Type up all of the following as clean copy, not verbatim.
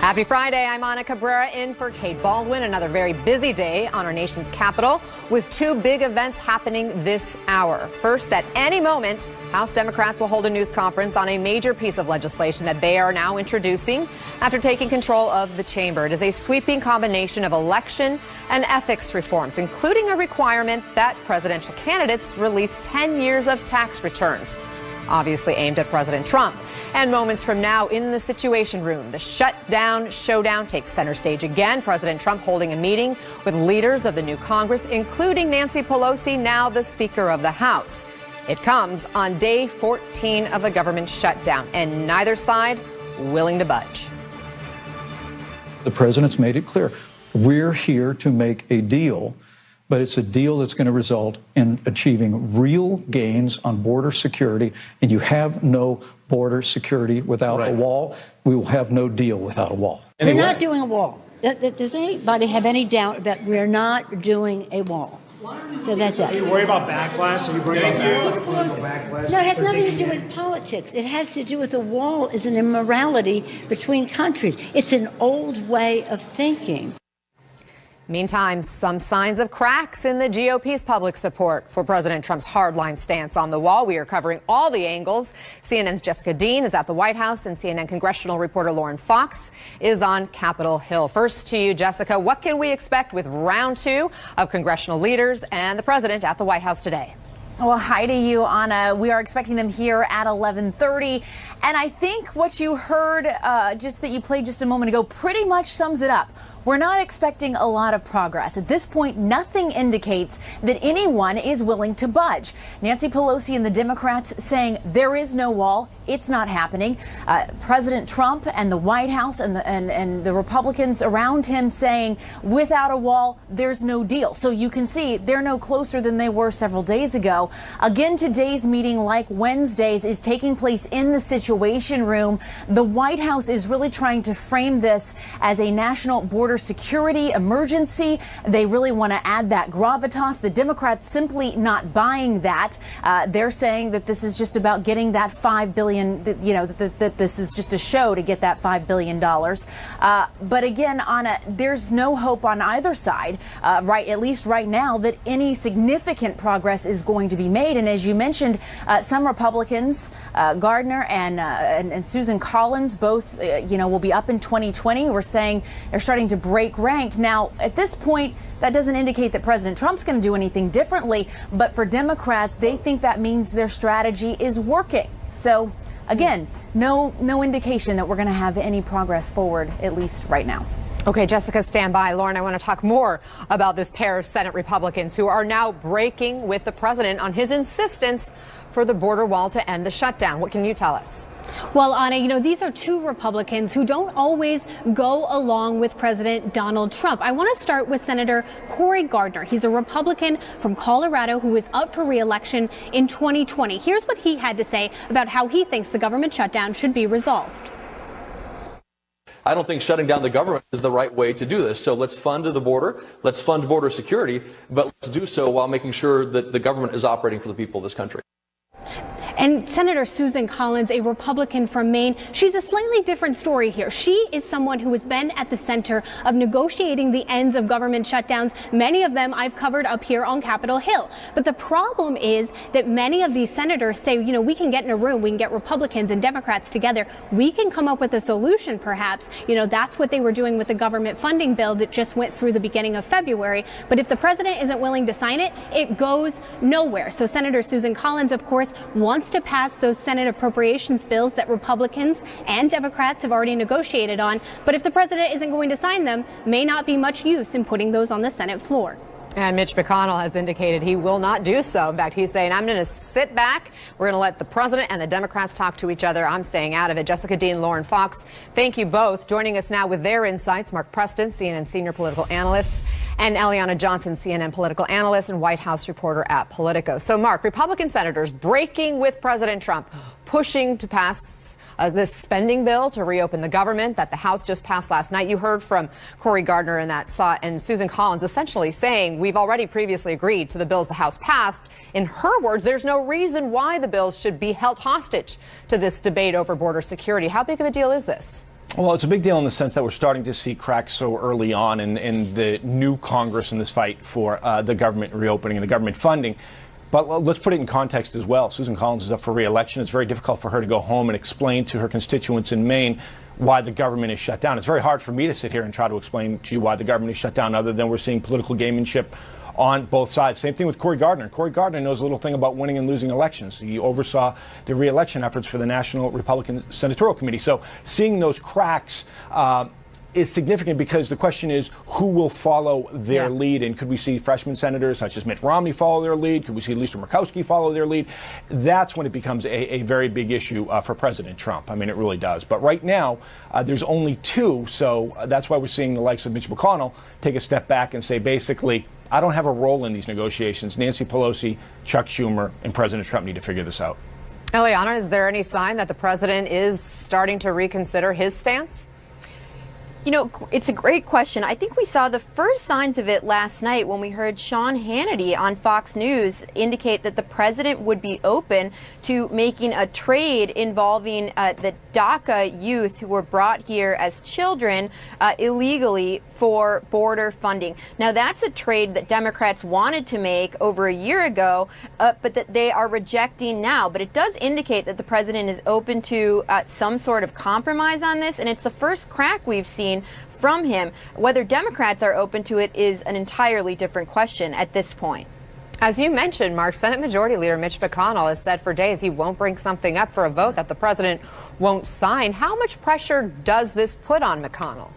Happy Friday. I'm Ana Cabrera in for Kate Baldwin. Another very busy day on our nation's capital with two big events happening this hour. First, at any moment, House Democrats will hold a news conference on a major piece of legislation that they are now introducing after taking control of the chamber. It is a sweeping combination of election and ethics reforms, including a requirement that presidential candidates release 10 years of tax returns, obviously aimed at President Trump. And moments from now, in the Situation Room, the shutdown showdown takes center stage again. President Trump holding a meeting with leaders of the new Congress, including Nancy Pelosi, now the Speaker of the House. It comes on day 14 of the government shutdown, and neither side willing to budge. The president's made it clear. We're here to make a deal, but it's a deal that's going to result in achieving real gains on border security, and you have no border security without a wall. We will have no deal without a wall. Anyway. We're not doing a wall. Does anybody have any doubt about we're not doing a wall? So that's it. Are you worried about backlash? Are you worried about backlash? No, it has nothing to do with politics. It has to do with the wall is an immorality between countries. It's an old way of thinking. Meantime, some signs of cracks in the GOP's public support for President Trump's hardline stance on the wall. We are covering all the angles. CNN's Jessica Dean is at the White House, and CNN congressional reporter Lauren Fox is on Capitol Hill. First to you, Jessica, what can we expect with round two of congressional leaders and the president at the White House today? Well, hi to you, Anna. We are expecting them here at 11:30. And I think what you heard just that you played just a moment ago pretty much sums it up. We're not expecting a lot of progress. At this point, nothing indicates that anyone is willing to budge. Nancy Pelosi and the Democrats saying there is no wall. It's not happening. President Trump and the White House and the Republicans around him saying without a wall, there's no deal. So you can see they're no closer than they were several days ago. Again, today's meeting, like Wednesday's, is taking place in the Situation Room. The White House is really trying to frame this as a national border security emergency. They really want to add that gravitas. The Democrats simply not buying that. They're saying that this is just about getting that $5 billion, that this is just a show to get that $5 billion. But again, Anna, there's no hope on either side, at least right now, that any significant progress is going to be made. And as you mentioned, some Republicans, Gardner and Susan Collins, both, will be up in 2020. We're saying they're starting to break rank. Now, at this point, that doesn't indicate that President Trump's going to do anything differently. But for Democrats, they think that means their strategy is working. So, again, no indication that we're going to have any progress forward, at least right now. Okay, Jessica, stand by. Lauren, I want to talk more about this pair of Senate Republicans who are now breaking with the president on his insistence for the border wall to end the shutdown. What can you tell us? Well, Anna, these are two Republicans who don't always go along with President Donald Trump. I want to start with Senator Cory Gardner. He's a Republican from Colorado who is up for re-election in 2020. Here's what he had to say about how he thinks the government shutdown should be resolved. I don't think shutting down the government is the right way to do this. So let's fund the border. Let's fund border security. But let's do so while making sure that the government is operating for the people of this country. And Senator Susan Collins, a Republican from Maine, she's a slightly different story here. She is someone who has been at the center of negotiating the ends of government shutdowns. Many of them I've covered up here on Capitol Hill. But the problem is that many of these senators say, we can get in a room, we can get Republicans and Democrats together. We can come up with a solution, perhaps. That's what they were doing with the government funding bill that just went through the beginning of February. But if the president isn't willing to sign it, it goes nowhere. So Senator Susan Collins, of course, wants to pass those Senate appropriations bills that Republicans and Democrats have already negotiated on. But if the president isn't going to sign them, may not be much use in putting those on the Senate floor. And Mitch McConnell has indicated he will not do so. In fact, he's saying, I'm going to sit back. We're going to let the president and the Democrats talk to each other. I'm staying out of it. Jessica Dean, Lauren Fox, thank you both. Joining us now with their insights, Mark Preston, CNN senior political analyst, and Eliana Johnson, CNN political analyst and White House reporter at Politico. So, Mark, Republican senators breaking with President Trump, pushing to pass this spending bill to reopen the government that the House just passed last night. You heard from Cory Gardner and Susan Collins essentially saying we've already previously agreed to the bills the House passed. In her words, there's no reason why the bills should be held hostage to this debate over border security. How big of a deal is this? Well, it's a big deal in the sense that we're starting to see cracks so early on in the new Congress in this fight for the government reopening and the government funding. But let's put it in context as well. Susan Collins is up for re-election. It's very difficult for her to go home and explain to her constituents in Maine why the government is shut down. It's very hard for me to sit here and try to explain to you why the government is shut down, other than we're seeing political gamemanship on both sides. Same thing with Cory Gardner. Cory Gardner knows a little thing about winning and losing elections. He oversaw the re-election efforts for the National Republican Senatorial Committee. So seeing those cracks is significant, because the question is who will follow their lead, and could we see freshman senators such as Mitt Romney follow their lead? Could we see Lisa Murkowski follow their lead? That's when it becomes a very big issue for President Trump. I mean, it really does. But right now, there's only two, so that's why we're seeing the likes of Mitch McConnell take a step back and say, basically, I don't have a role in these negotiations. Nancy Pelosi, Chuck Schumer, and President Trump need to figure this out. Eliana, is there any sign that the president is starting to reconsider his stance? You know, it's a great question. I think we saw the first signs of it last night when we heard Sean Hannity on Fox News indicate that the president would be open to making a trade involving the DACA youth who were brought here as children illegally for border funding. Now, that's a trade that Democrats wanted to make over a year ago, but that they are rejecting now. But it does indicate that the president is open to some sort of compromise on this, and it's the first crack we've seen from him. Whether Democrats are open to it is an entirely different question at this point. As you mentioned, Mark, Senate Majority Leader Mitch McConnell has said for days he won't bring something up for a vote that the president won't sign. How much pressure does this put on McConnell?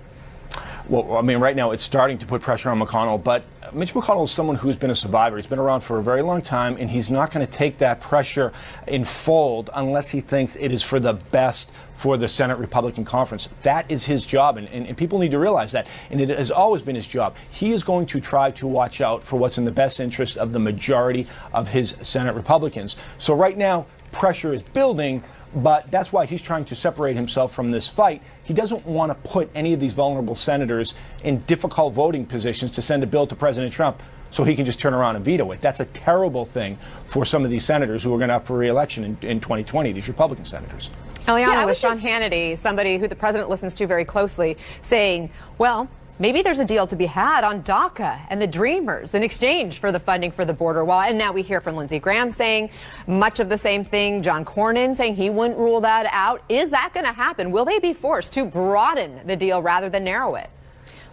Well, I mean, right now it's starting to put pressure on McConnell, but Mitch McConnell is someone who's been a survivor. He's been around for a very long time, and he's not going to take that pressure in fold unless he thinks it is for the best for the Senate Republican Conference. That is his job, and people need to realize that, and it has always been his job. He is going to try to watch out for what's in the best interest of the majority of his Senate Republicans. So right now, pressure is building, but that's why he's trying to separate himself from this fight. He doesn't want to put any of these vulnerable senators in difficult voting positions to send a bill to President Trump so he can just turn around and veto it. That's a terrible thing for some of these senators who are going to up for re-election in 2020, these Republican senators. Eliana, with Sean Hannity, somebody who the president listens to very closely, saying, well, maybe there's a deal to be had on DACA and the Dreamers in exchange for the funding for the border wall. And now we hear from Lindsey Graham saying much of the same thing. John Cornyn saying he wouldn't rule that out. Is that going to happen? Will they be forced to broaden the deal rather than narrow it?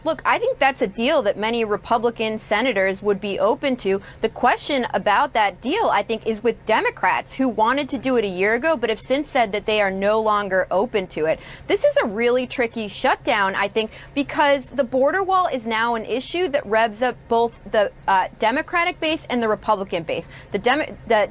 Look, I think that's a deal that many Republican senators would be open to. The question about that deal, I think, is with Democrats who wanted to do it a year ago, but have since said that they are no longer open to it. This is a really tricky shutdown, I think, because the border wall is now an issue that revs up both the Democratic base and the Republican base. The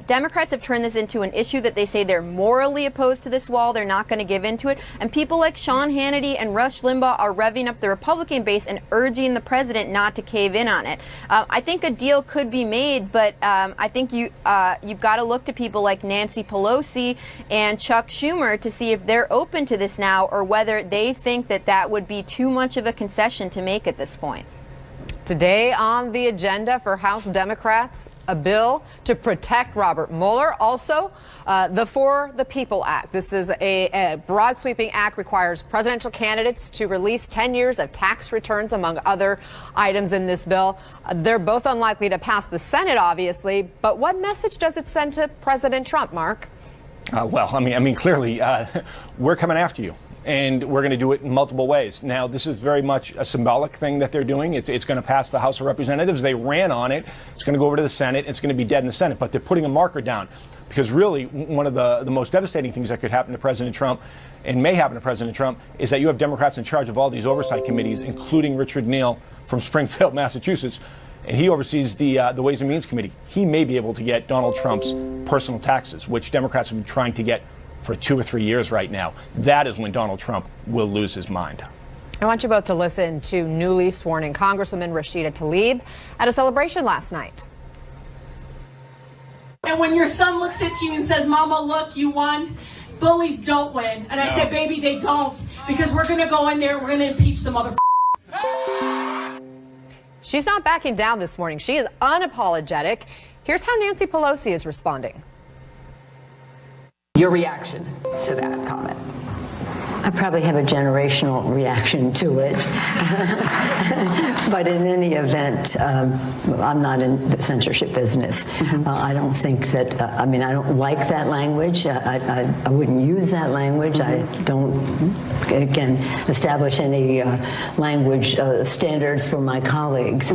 Democrats have turned this into an issue that they say they're morally opposed to this wall. They're not going to give into it. And people like Sean Hannity and Rush Limbaugh are revving up the Republican base and urging the president not to cave in on it. I think a deal could be made, but I think you've got to look to people like Nancy Pelosi and Chuck Schumer to see if they're open to this now, or whether they think that that would be too much of a concession to make at this point. Today on the agenda for House Democrats, a bill to protect Robert Mueller. Also, the For the People Act. This is a broad sweeping act, requires presidential candidates to release 10 years of tax returns, among other items in this bill. They're both unlikely to pass the Senate, obviously. But what message does it send to President Trump, Mark? Well, I mean, clearly, we're coming after you. And we're going to do it in multiple ways. Now, this is very much a symbolic thing that they're doing. It's going to pass the House of Representatives. They ran on it. It's going to go over to the Senate. It's going to be dead in the Senate. But they're putting a marker down. Because really, one of the most devastating things that could happen to President Trump, and may happen to President Trump, is that you have Democrats in charge of all these oversight committees, including Richard Neal from Springfield, Massachusetts. And he oversees the Ways and Means Committee. He may be able to get Donald Trump's personal taxes, which Democrats have been trying to get for 2 or 3 years right now. That is when Donald Trump will lose his mind. I want you both to listen to newly sworn-in Congresswoman Rashida Tlaib at a celebration last night. And when your son looks at you and says, Mama, look, you won, bullies don't win. And I said, baby, they don't, because we're going to go in there, we're going to impeach the motherfucker. She's not backing down this morning. She is unapologetic. Here's how Nancy Pelosi is responding. Your reaction to that comment? I probably have a generational reaction to it. But in any event, I'm not in the censorship business. I don't think that, I don't like that language. I wouldn't use that language. I don't, again, establish any language standards for my colleagues.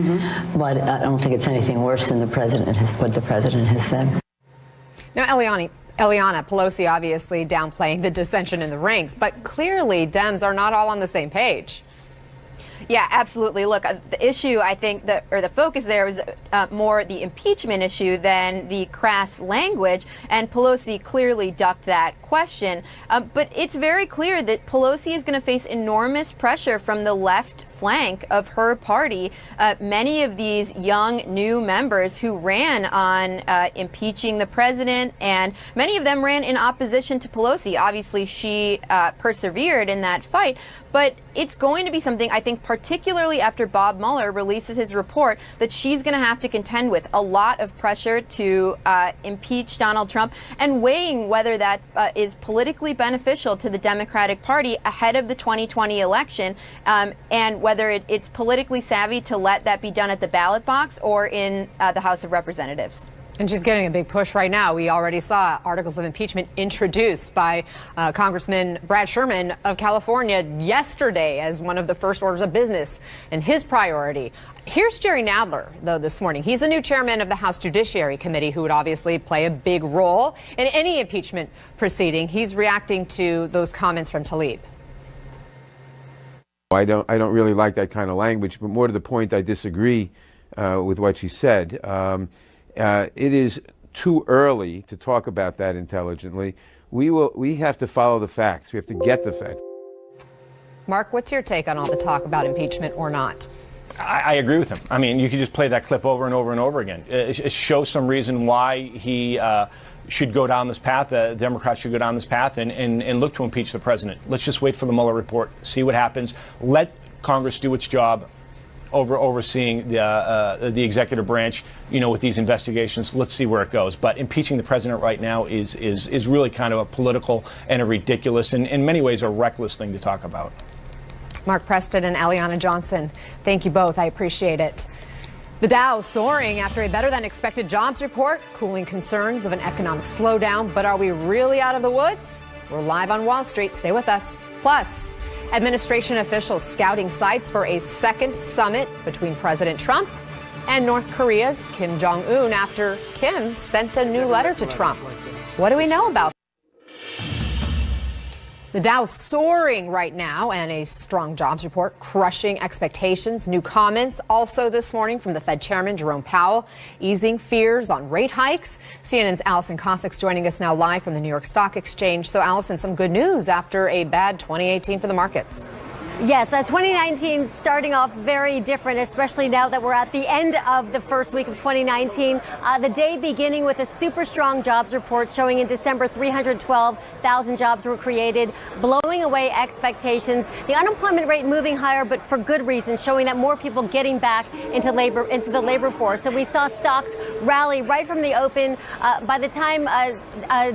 But I don't think it's anything worse than what the president has said. Now, Eliana, Pelosi obviously downplaying the dissension in the ranks, but clearly Dems are not all on the same page. Yeah, absolutely. Look, the issue, I think, the focus there was more the impeachment issue than the crass language, and Pelosi clearly ducked that question. But it's very clear that Pelosi is going to face enormous pressure from the left flank of her party. Many of these young new members who ran on impeaching the president, and many of them ran in opposition to Pelosi. Obviously, she persevered in that fight, but it's going to be something, I think, particularly after Bob Mueller releases his report, that she's going to have to contend with a lot of pressure to impeach Donald Trump, and weighing whether that is politically beneficial to the Democratic Party ahead of the 2020 election, and whether it's politically savvy to let that be done at the ballot box or in the House of Representatives. And she's getting a big push right now. We already saw articles of impeachment introduced by Congressman Brad Sherman of California yesterday as one of the first orders of business and his priority. Here's Jerry Nadler, though, this morning. He's the new chairman of the House Judiciary Committee, who would obviously play a big role in any impeachment proceeding. He's reacting to those comments from Tlaib. I don't really like that kind of language, but more to the point, I disagree with what she said. It is too early to talk about that intelligently. We have to follow the facts. We have to get the facts. Mark, what's your take on all the talk about impeachment or not? I agree with him. I mean, you could just play that clip over and over and over again. It shows some reason why he should go down this path. The Democrats should go down this path and look to impeach the president. Let's just wait for the Mueller report, see what happens. Let Congress do its job overseeing the executive branch, with these investigations. Let's see where it goes. But impeaching the president right now is really kind of a political and a ridiculous and in many ways a reckless thing to talk about. Mark Preston and Eliana Johnson, thank you both. I appreciate it. The Dow soaring after a better than expected jobs report, cooling concerns of an economic slowdown. But are we really out of the woods? We're live on Wall Street. Stay with us. Plus, administration officials scouting sites for a second summit between President Trump and North Korea's Kim Jong-un after Kim sent a new letter to Trump. What do we know about the Dow soaring right now, and a strong jobs report crushing expectations? New comments also this morning from the Fed Chairman Jerome Powell, easing fears on rate hikes. CNN's Allison Cossack's joining us now live from the New York Stock Exchange. So, Allison, some good news after a bad 2018 for the markets. Yes, 2019 starting off very different, especially now that we're at the end of the first week of 2019. The day beginning with a super strong jobs report showing in December 312,000 jobs were created, blowing away expectations. The unemployment rate moving higher, but for good reason, showing that more people getting back into the labor force. So we saw stocks rally right from the open. By the time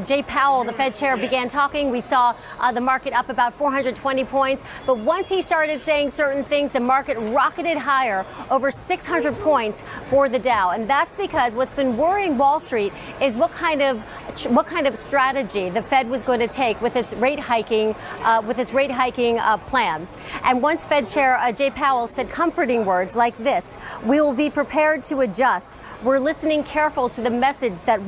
Jay Powell, the Fed chair, began talking, we saw the market up about 420 points. But once he started saying certain things, the market rocketed higher, over 600 points for the Dow. And that's because what's been worrying Wall Street is what kind of strategy the Fed was going to take with its rate hiking plan. And once Fed Chair Jay Powell said comforting words like this: "We will be prepared to adjust. We're listening careful to the message that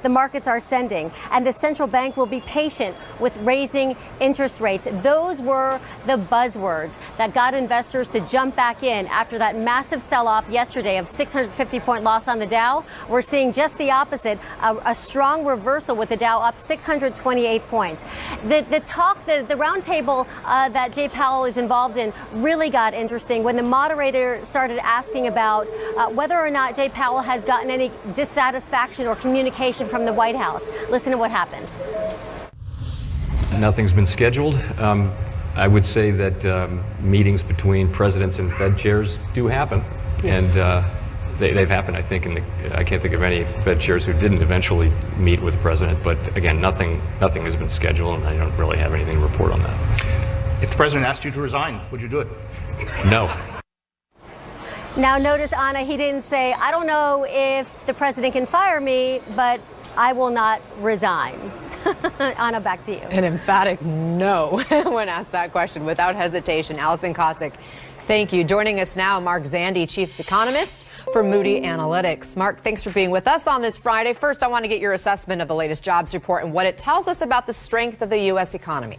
the markets are sending, and the central bank will be patient with raising interest rates." Those were the buzzwords that got investors to jump back in after that massive sell-off yesterday of 650-point loss on the Dow. We're seeing just the opposite, a strong reversal with the Dow up 628 points. The roundtable that Jay Powell is involved in really got interesting when the moderator started asking about whether or not Jay Powell has gotten any dissatisfaction or communication from the White House. Listen to what happened. Nothing's been scheduled. I would say that meetings between presidents and Fed chairs do happen, and they've happened. I think I can't think of any Fed chairs who didn't eventually meet with the president. But again, nothing has been scheduled, and I don't really have anything to report on that. If the president asked you to resign, would you do it? No. Now, notice, Anna, he didn't say, I don't know if the president can fire me, but I will not resign. Anna, back to you. An emphatic no when asked that question without hesitation. Alison Kosick, thank you. Joining us now, Mark Zandi, chief economist for Moody Analytics. Mark, thanks for being with us on this Friday. First, I want to get your assessment of the latest jobs report and what it tells us about the strength of the U.S. economy.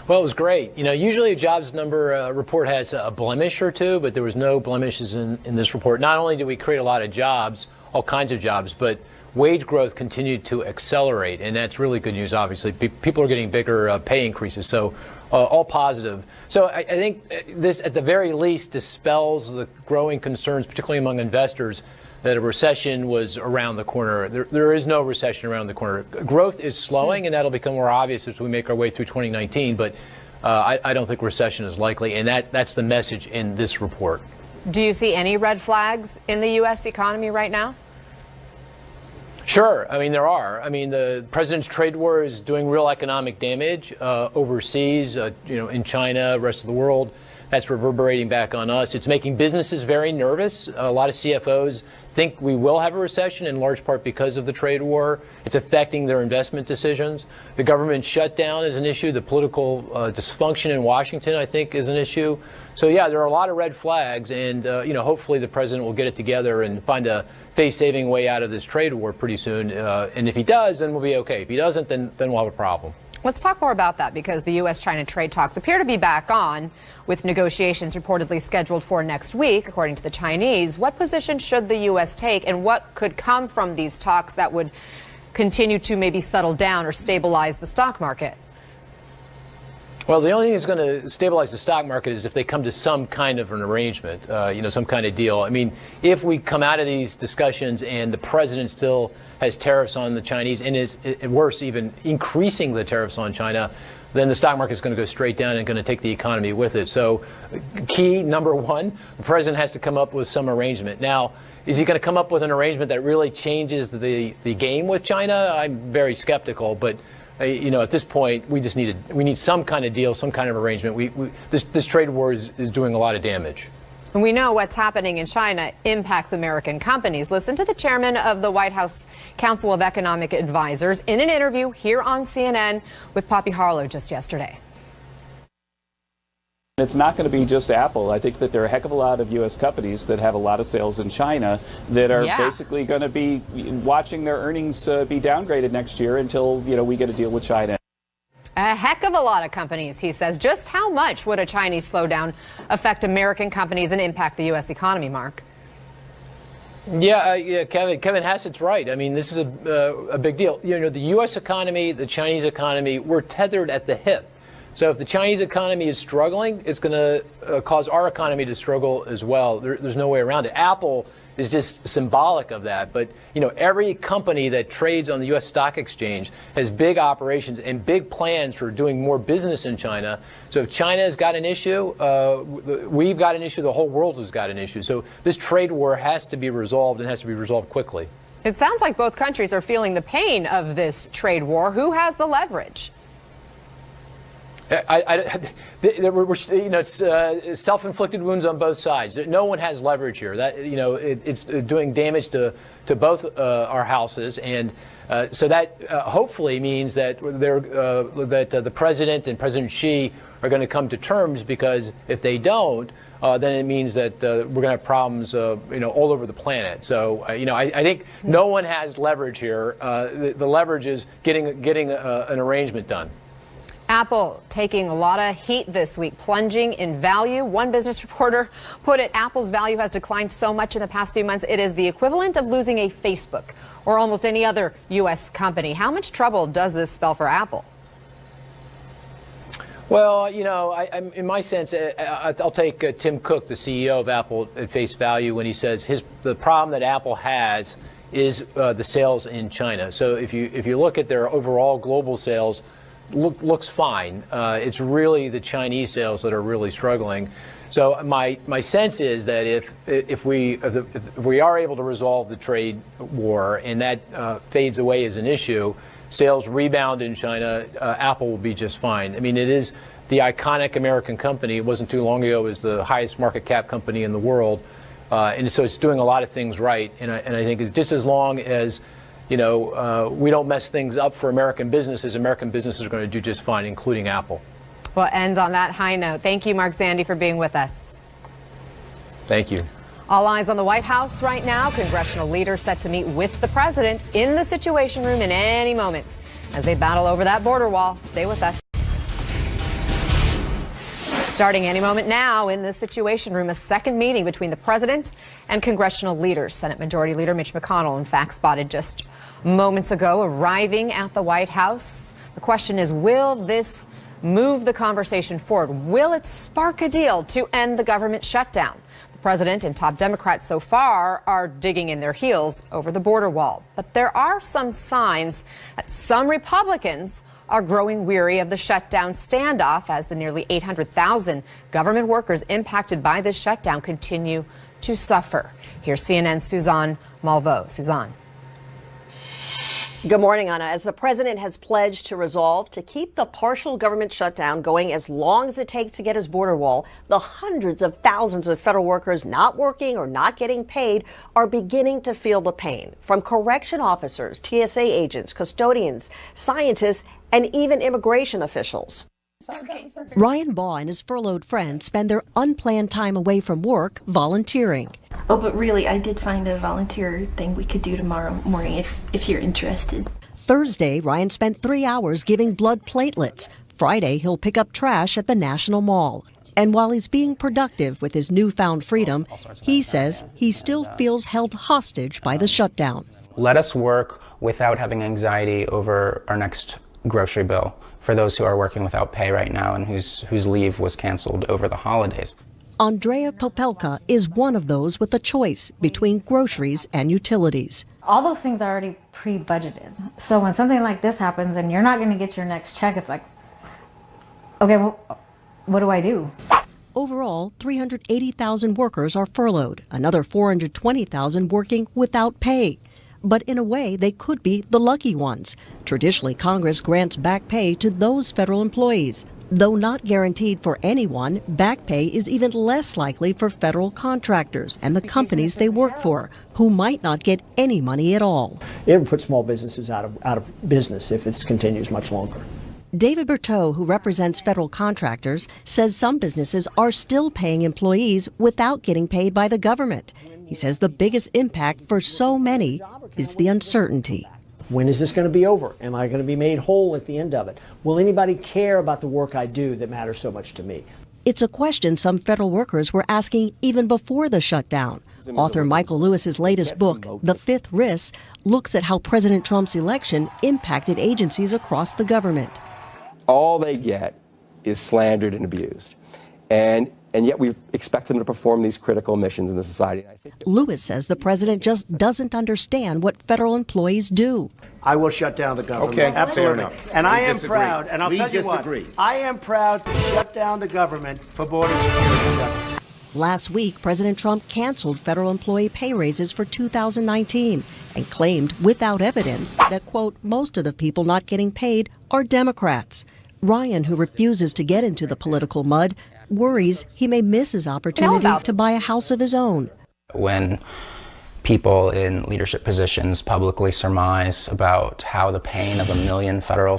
Well, it was great. You know, usually a jobs number report has a blemish or two, but there was no blemishes in this report. Not only did we create a lot of jobs, all kinds of jobs, but wage growth continued to accelerate, and that's really good news, obviously. People are getting bigger pay increases, so all positive. So I think this, at the very least, dispels the growing concerns, particularly among investors, that a recession was around the corner. There is no recession around the corner. Growth is slowing, and that'll become more obvious as we make our way through 2019, but I don't think recession is likely, and that's the message in this report. Do you see any red flags in the U.S. economy right now? Sure. I mean, there are. I mean, the president's trade war is doing real economic damage overseas, in China, rest of the world. That's reverberating back on us. It's making businesses very nervous. A lot of CFOs think we will have a recession, in large part because of the trade war. It's affecting their investment decisions. The government shutdown is an issue. The political dysfunction in Washington, I think, is an issue. So, yeah, there are a lot of red flags, and, hopefully the president will get it together and find a face-saving way out of this trade war pretty soon. And if he does, then we'll be okay. If he doesn't, then we'll have a problem. Let's talk more about that, because the U.S.-China trade talks appear to be back on, with negotiations reportedly scheduled for next week, according to the Chinese. What position should the U.S. take, and what could come from these talks that would continue to maybe settle down or stabilize the stock market? Well, the only thing that's going to stabilize the stock market is if they come to some kind of an arrangement, some kind of deal. I mean, if we come out of these discussions and the president still has tariffs on the Chinese and is, worse, even increasing the tariffs on China, then the stock market is going to go straight down and going to take the economy with it. So key number one, the president has to come up with some arrangement. Now, is he going to come up with an arrangement that really changes the game with China? I'm very skeptical, but at this point, we need some kind of deal, some kind of arrangement. This trade war is doing a lot of damage. And we know what's happening in China impacts American companies. Listen to the chairman of the White House Council of Economic Advisors in an interview here on CNN with Poppy Harlow just yesterday. It's not going to be just Apple. I think that there are a heck of a lot of U.S. companies that have a lot of sales in China that are basically going to be watching their earnings be downgraded next year until, we get a deal with China. A heck of a lot of companies, he says. Just how much would a Chinese slowdown affect American companies and impact the U.S. economy, Mark? Yeah, Kevin Hassett's right. I mean, this is a big deal. The U.S. economy, the Chinese economy, we're tethered at the hip. So if the Chinese economy is struggling, it's going to cause our economy to struggle as well. There's no way around it. Apple is just symbolic of that. But, every company that trades on the U.S. stock exchange has big operations and big plans for doing more business in China. So if China has got an issue, we've got an issue, the whole world has got an issue. So this trade war has to be resolved and has to be resolved quickly. It sounds like both countries are feeling the pain of this trade war. Who has the leverage? It's self-inflicted wounds on both sides. No one has leverage here. That it's doing damage to both our houses, and so that hopefully means that the president and President Xi are going to come to terms. Because if they don't, then it means that we're going to have problems, all over the planet. So I think no one has leverage here. The leverage is getting an arrangement done. Apple taking a lot of heat this week, plunging in value. One business reporter put it, Apple's value has declined so much in the past few months, it is the equivalent of losing a Facebook or almost any other U.S. company. How much trouble does this spell for Apple? Well, in my sense, I'll take Tim Cook, the CEO of Apple, at face value when he says the problem that Apple has is the sales in China. So if you look at their overall global sales, looks fine. It's really the Chinese sales that are really struggling. So my sense is that if we are able to resolve the trade war and that fades away as an issue, sales rebound in China, Apple will be just fine. I mean, it is the iconic American company. It wasn't too long ago, it was the highest market cap company in the world. And so it's doing a lot of things right. And I think it's just as long as, we don't mess things up for American businesses are going to do just fine, including Apple. We'll end on that high note. Thank you, Mark Zandi, for being with us. Thank you. All eyes on the White House right now. Congressional leaders set to meet with the president in the Situation Room in any moment as they battle over that border wall. Stay with us. Starting any moment now in the Situation Room, a second meeting between the president and congressional leaders. Senate Majority Leader Mitch McConnell, in fact, spotted just moments ago arriving at the White House. The question is, will this move the conversation forward? Will it spark a deal to end the government shutdown? The president and top Democrats so far are digging in their heels over the border wall. But there are some signs that some Republicans are growing weary of the shutdown standoff as the nearly 800,000 government workers impacted by this shutdown continue to suffer. Here's CNN's Suzanne Malveaux. Suzanne. Good morning, Anna. As the president has pledged to resolve to keep the partial government shutdown going as long as it takes to get his border wall, the hundreds of thousands of federal workers not working or not getting paid are beginning to feel the pain. From correction officers, TSA agents, custodians, scientists, and even immigration officials. Ryan Baugh and his furloughed friends spend their unplanned time away from work volunteering. Oh, but really, I did find a volunteer thing we could do tomorrow morning if you're interested. Thursday, Ryan spent 3 hours giving blood platelets. Friday, he'll pick up trash at the National Mall. And while he's being productive with his newfound freedom, he says he still feels held hostage by the shutdown. Let us work without having anxiety over our next grocery bill for those who are working without pay right now and whose leave was canceled over the holidays. Andrea Popelka is one of those with a choice between groceries and utilities. All those things are already pre-budgeted. So when something like this happens and you're not going to get your next check, it's like, okay, well, what do I do? Overall, 380,000 workers are furloughed, another 420,000 working without pay. But in a way, they could be the lucky ones. Traditionally, Congress grants back pay to those federal employees. Though not guaranteed for anyone, back pay is even less likely for federal contractors and the companies they work for, who might not get any money at all. It would put small businesses out of business if it continues much longer. David Berteau, who represents federal contractors, says some businesses are still paying employees without getting paid by the government. He says the biggest impact for so many is the uncertainty. When is this going to be over? Am I going to be made whole at the end of it? Will anybody care about the work I do that matters so much to me? It's a question some federal workers were asking even before the shutdown. Author Michael Lewis's latest book, The Fifth Risk, looks at how President Trump's election impacted agencies across the government. All they get is slandered and abused. And yet we expect them to perform these critical missions in the society. Lewis says the president just doesn't understand what federal employees do. I will shut down the government. Okay, absolutely. fair enough. And I am disagree. proud, and I'll tell you what, I am proud to shut down the government for border security. Last week, President Trump canceled federal employee pay raises for 2019 and claimed without evidence that, quote, most of the people not getting paid are Democrats. Ryan, who refuses to get into the political mud, worries he may miss his opportunity to buy a house of his own. When people in leadership positions publicly surmise about how the pain of 1 million federal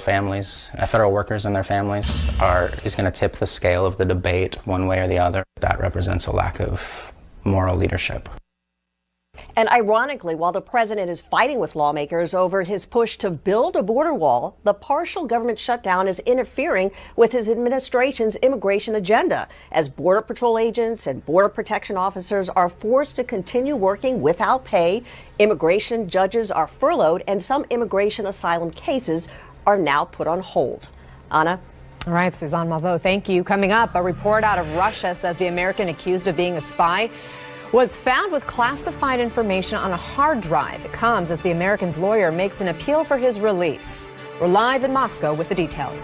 workers and their families is going to tip the scale of the debate one way or the other, that represents a lack of moral leadership. And ironically, while the president is fighting with lawmakers over his push to build a border wall, the partial government shutdown is interfering with his administration's immigration agenda, as Border Patrol agents and border protection officers are forced to continue working without pay, immigration judges are furloughed, and some immigration asylum cases are now put on hold. Anna? All right, Suzanne Malveaux, thank you. Coming up, a report out of Russia says the American accused of being a spy was found with classified information on a hard drive. It comes as the American's lawyer makes an appeal for his release. We're live in Moscow with the details.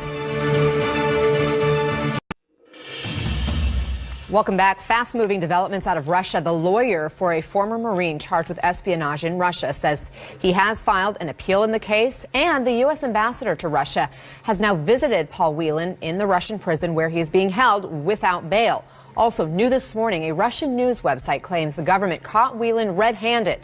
Welcome back. Fast-moving developments out of Russia. The lawyer for a former Marine charged with espionage in Russia says he has filed an appeal in the case, and the U.S. ambassador to Russia has now visited Paul Whelan in the Russian prison where he is being held without bail. Also new this morning, a Russian news website claims the government caught Whelan red-handed,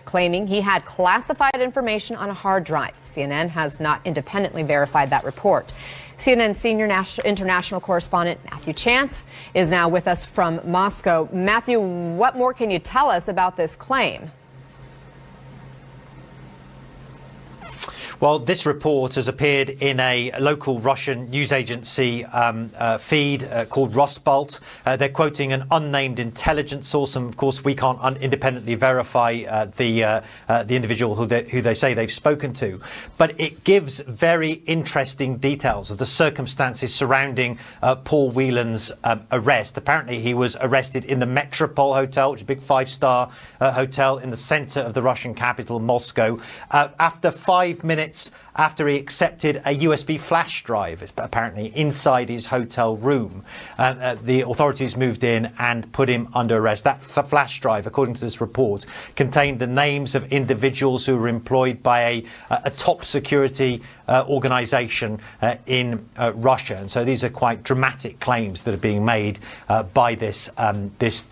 claiming he had classified information on a hard drive. CNN has not independently verified that report. CNN senior international correspondent Matthew Chance is now with us from Moscow. Matthew, what more can you tell us about this claim? Well, this report has appeared in a local Russian news agency feed called Rosbolt. They're quoting an unnamed intelligence source, and of course we can't independently verify the individual who they say they've spoken to. But it gives very interesting details of the circumstances surrounding Paul Whelan's arrest. Apparently he was arrested in the Metropole Hotel, which is a big 5-star hotel in the center of the Russian capital, Moscow, after 5 minutes after he accepted a USB flash drive, apparently inside his hotel room. The authorities moved in and put him under arrest. That flash drive, according to this report, contained the names of individuals who were employed by a top security organization in Russia. And so these are quite dramatic claims that are being made by this website,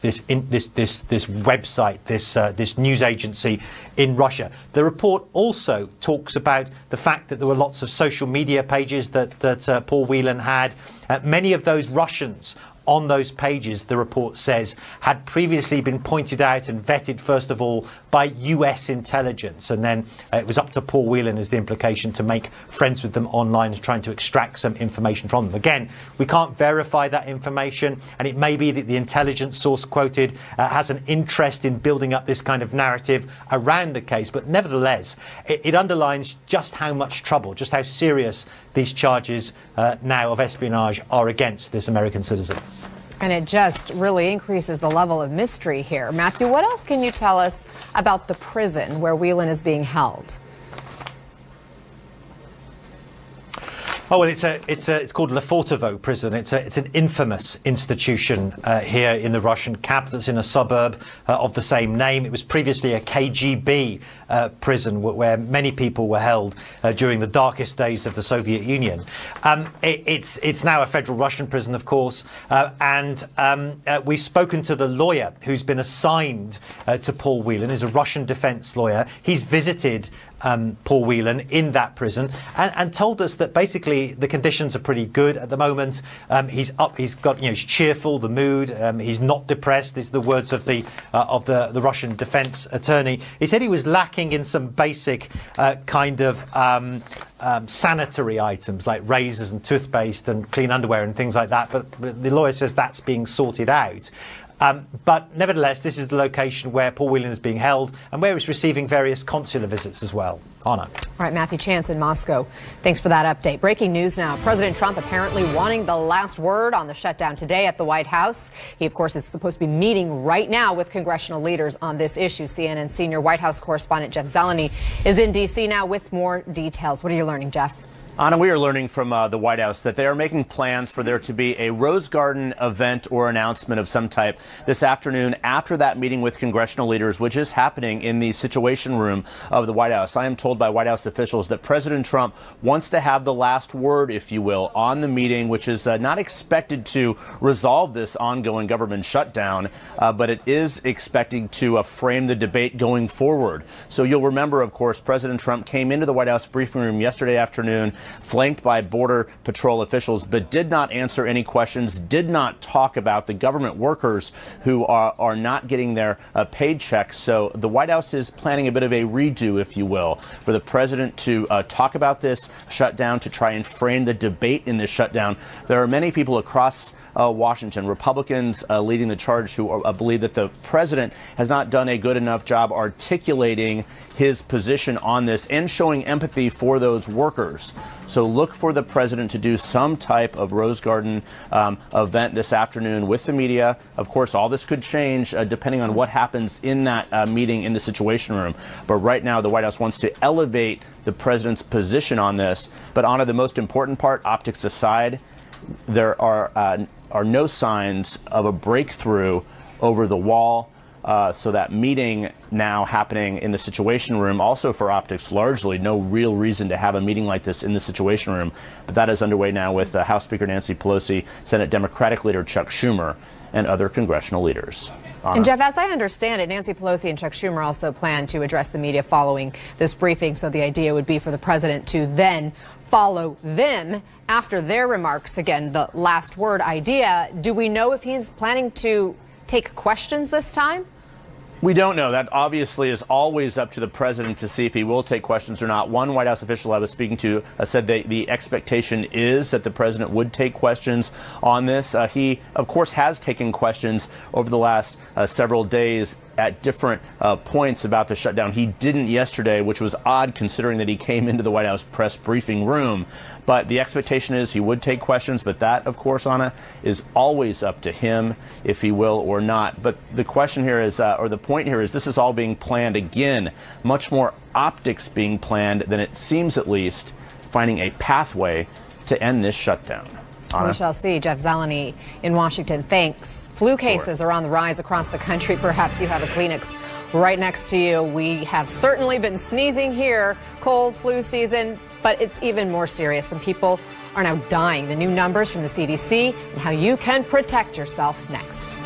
this news agency in Russia. The report also talks about the fact that there were lots of social media pages that Paul Whelan had. Many of those Russians on those pages, the report says, had previously been pointed out and vetted, first of all, by US intelligence. And then it was up to Paul Whelan, as the implication, to make friends with them online and trying to extract some information from them. Again, we can't verify that information, and it may be that the intelligence source quoted has an interest in building up this kind of narrative around the case. But nevertheless, it underlines just how much trouble, just how serious these charges now of espionage are against this American citizen. And it just really increases the level of mystery here. Matthew, what else can you tell us about the prison where Whelan is being held? Oh, well, it's called Lefortovo prison. It's an infamous institution here in the Russian capital. It's in a suburb of the same name. It was previously a KGB prison where many people were held during the darkest days of the Soviet Union. It's now a federal Russian prison, of course, and we've spoken to the lawyer who's been assigned to Paul Whelan. He's a Russian defense lawyer. He's visited Paul Whelan in that prison and told us that basically the conditions are pretty good at the moment. He's cheerful, the mood, he's not depressed. These are the words of the Russian defense attorney. He said he was lacking in some basic kind of sanitary items like razors and toothpaste and clean underwear and things like that, but the lawyer says that's being sorted out. But nevertheless, this is the location where Paul Whelan is being held and where he's receiving various consular visits as well. Anna. All right, Matthew Chance in Moscow. Thanks for that update. Breaking news now. President Trump apparently wanting the last word on the shutdown today at the White House. He, of course, is supposed to be meeting right now with congressional leaders on this issue. CNN senior White House correspondent Jeff Zeleny is in D.C. now with more details. What are you learning, Jeff? Anna, we are learning from the White House that they are making plans for there to be a Rose Garden event or announcement of some type this afternoon after that meeting with congressional leaders, which is happening in the Situation Room of the White House. I am told by White House officials that President Trump wants to have the last word, if you will, on the meeting, which is not expected to resolve this ongoing government shutdown, but it is expecting to frame the debate going forward. So you'll remember, of course, President Trump came into the White House briefing room yesterday afternoon, flanked by Border Patrol officials, but did not answer any questions, did not talk about the government workers who are not getting their paid checks. So the White House is planning a bit of a redo, if you will, for the president to talk about this shutdown, to try and frame the debate in this shutdown. There are many people across Washington, Republicans leading the charge, who believe that the president has not done a good enough job articulating his position on this and showing empathy for those workers. So look for the president to do some type of Rose Garden event this afternoon with the media. Of course, all this could change depending on what happens in that meeting in the Situation Room. But right now, the White House wants to elevate the president's position on this. But Anna, the most important part, optics aside, there are are no signs of a breakthrough over the wall. So that meeting now happening in the Situation Room, also for optics largely, no real reason to have a meeting like this in the Situation Room. But that is underway now with House Speaker Nancy Pelosi, Senate Democratic leader Chuck Schumer, and other congressional leaders. Anna. And Jeff, as I understand it, Nancy Pelosi and Chuck Schumer also plan to address the media following this briefing. So the idea would be for the president to then follow them after their remarks. Again, the last word idea. Do we know if he's planning to take questions this time? We don't know. That obviously is always up to the president to see if he will take questions or not. One White House official I was speaking to said that the expectation is that the president would take questions on this. He, of course, has taken questions over the last several days at different points about the shutdown. He didn't yesterday, which was odd considering that he came into the White House press briefing room. But the expectation is he would take questions. But that, of course, Anna, is always up to him if he will or not. But the question here is, or the point here is, this is all being planned again. Much more optics being planned than it seems, at least, finding a pathway to end this shutdown. Anna? We shall see. Jeff Zeleny in Washington, thanks. Flu cases are on the rise across the country. Perhaps you have a Kleenex right next to you. We have certainly been sneezing here, cold flu season, but it's even more serious. Some people are now dying. The new numbers from the CDC and how you can protect yourself next.